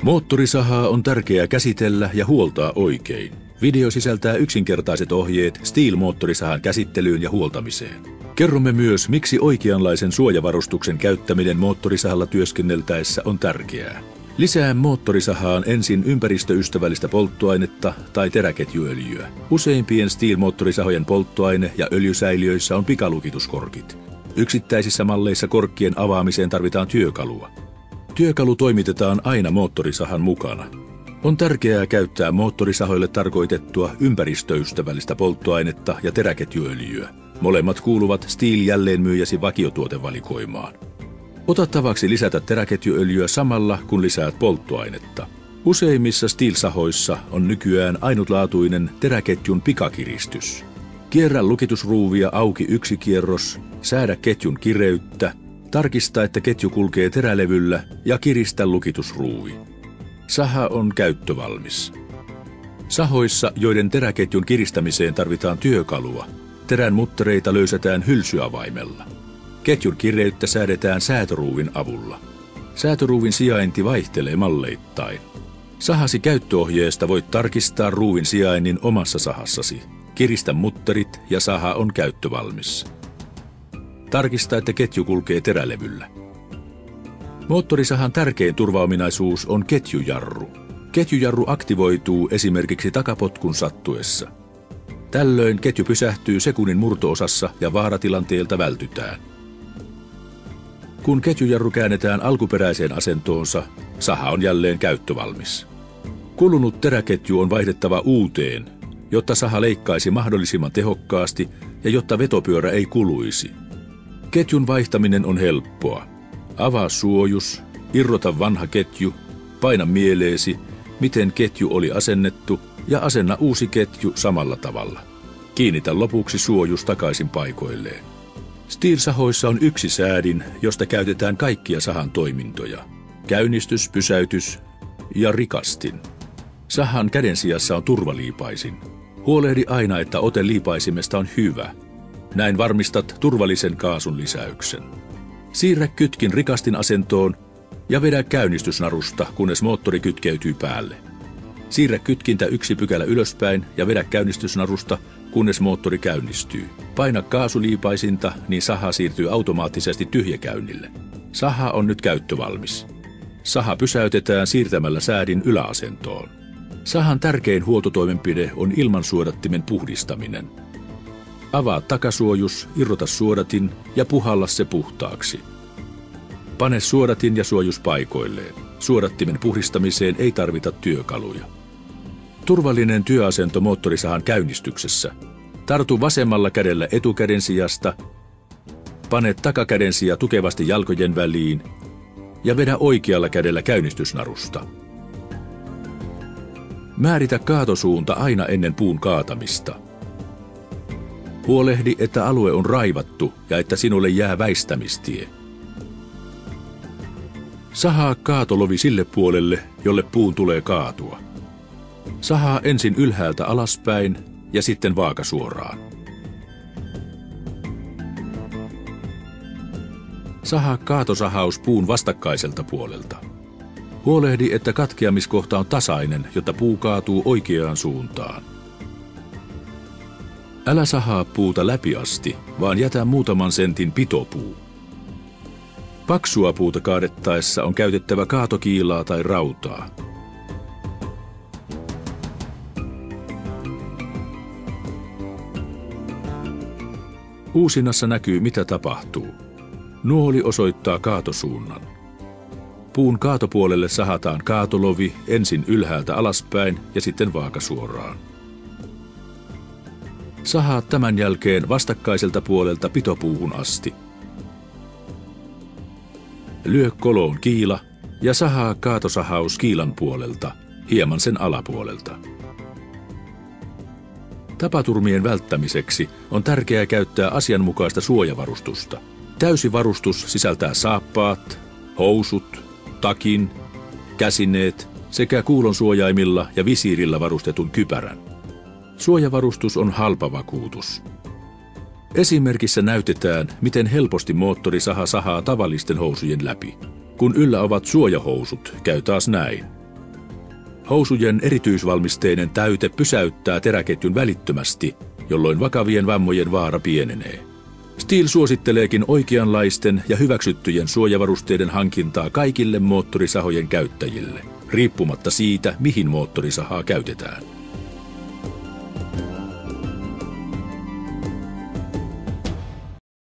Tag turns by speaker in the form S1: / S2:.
S1: Moottorisahaa on tärkeää käsitellä ja huoltaa oikein. Video sisältää yksinkertaiset ohjeet Stihl-moottorisahan käsittelyyn ja huoltamiseen. Kerromme myös, miksi oikeanlaisen suojavarustuksen käyttäminen moottorisahalla työskenneltäessä on tärkeää. Lisää moottorisahaan ensin ympäristöystävällistä polttoainetta tai teräketjuöljyä. Useimpien Stihl-moottorisahojen polttoaine- ja öljysäiliöissä on pikalukituskorkit. Yksittäisissä malleissa korkkien avaamiseen tarvitaan työkalua. Työkalu toimitetaan aina moottorisahan mukana. On tärkeää käyttää moottorisahoille tarkoitettua ympäristöystävällistä polttoainetta ja teräketjuöljyä. Molemmat kuuluvat Stihl-jälleenmyyjäsi vakiotuotevalikoimaan. Ota tavaksi lisätä teräketjuöljyä samalla, kun lisäät polttoainetta. Useimmissa Stihl-sahoissa on nykyään ainutlaatuinen teräketjun pikakiristys. Kierrä lukitusruuvia auki 1 kierros, säädä ketjun kireyttä, tarkista, että ketju kulkee terälevyllä ja kiristä lukitusruuvi. Saha on käyttövalmis. Sahoissa, joiden teräketjun kiristämiseen tarvitaan työkalua, terän muttereita löysätään hylsyavaimella. Ketjun kireyttä säädetään säätöruuvin avulla. Säätöruuvin sijainti vaihtelee malleittain. Sahasi käyttöohjeesta voit tarkistaa ruuvin sijainnin omassa sahassasi. Kiristä mutterit ja saha on käyttövalmis. Tarkista, että ketju kulkee terälevyllä. Moottorisahan tärkein turvaominaisuus on ketjujarru. Ketjujarru aktivoituu esimerkiksi takapotkun sattuessa. Tällöin ketju pysähtyy sekunnin murto-osassa ja vaaratilanteelta vältytään. Kun ketjujarru käännetään alkuperäiseen asentoonsa, saha on jälleen käyttövalmis. Kulunut teräketju on vaihdettava uuteen, jotta saha leikkaisi mahdollisimman tehokkaasti ja jotta vetopyörä ei kuluisi. Ketjun vaihtaminen on helppoa. Avaa suojus, irrota vanha ketju, paina mieleesi, miten ketju oli asennettu ja asenna uusi ketju samalla tavalla. Kiinnitä lopuksi suojus takaisin paikoilleen. Stihl-sahoissa on 1 säädin, josta käytetään kaikkia sahan toimintoja. Käynnistys, pysäytys ja rikastin. Sahan kädensijassa on turvaliipaisin. Huolehdi aina, että ote liipaisimesta on hyvä. Näin varmistat turvallisen kaasun lisäyksen. Siirrä kytkin rikastin asentoon ja vedä käynnistysnarusta, kunnes moottori kytkeytyy päälle. Siirrä kytkintä 1 pykälä ylöspäin ja vedä käynnistysnarusta, kunnes moottori käynnistyy. Paina kaasuliipaisinta, niin saha siirtyy automaattisesti tyhjäkäynnille. Saha on nyt käyttövalmis. Saha pysäytetään siirtämällä säädin yläasentoon. Sahan tärkein huoltotoimenpide on ilmansuodattimen puhdistaminen. Avaa takasuojus, irrota suodatin ja puhalla se puhtaaksi. Pane suodatin ja suojus paikoilleen. Suodattimen puhdistamiseen ei tarvita työkaluja. Turvallinen työasento moottorisahan käynnistyksessä. Tartu vasemmalla kädellä etukäden sijasta, pane takakäden sija tukevasti jalkojen väliin ja vedä oikealla kädellä käynnistysnarusta. Määritä kaatosuunta aina ennen puun kaatamista. Huolehdi, että alue on raivattu ja että sinulle jää väistämistie. Sahaa kaatolovi sille puolelle, jolle puun tulee kaatua. Sahaa ensin ylhäältä alaspäin ja sitten vaakasuoraan. Sahaa kaatosahaus puun vastakkaiselta puolelta. Huolehdi, että katkeamiskohta on tasainen, jotta puu kaatuu oikeaan suuntaan. Älä sahaa puuta läpi asti, vaan jätä muutaman sentin pitopuu. Paksua puuta kaadettaessa on käytettävä kaatokiilaa tai rautaa. Uusinnassa näkyy, mitä tapahtuu. Nuoli osoittaa kaatosuunnan. Puun kaatopuolelle sahataan kaatolovi ensin ylhäältä alaspäin ja sitten vaakasuoraan. Sahaa tämän jälkeen vastakkaiselta puolelta pitopuuhun asti. Lyö koloon kiila ja sahaa kaatosahaus kiilan puolelta, hieman sen alapuolelta. Tapaturmien välttämiseksi on tärkeää käyttää asianmukaista suojavarustusta. Täysi varustus sisältää saappaat, housut, takin, käsineet sekä kuulonsuojaimilla ja visiirillä varustetun kypärän. Suojavarustus on halpa vakuutus. Esimerkissä näytetään, miten helposti moottorisaha sahaa tavallisten housujen läpi. Kun yllä ovat suojahousut, käy taas näin. Housujen erityisvalmisteinen täyte pysäyttää teräketjun välittömästi, jolloin vakavien vammojen vaara pienenee. STIHL suositteleekin oikeanlaisten ja hyväksyttyjen suojavarusteiden hankintaa kaikille moottorisahojen käyttäjille, riippumatta siitä, mihin moottorisahaa käytetään.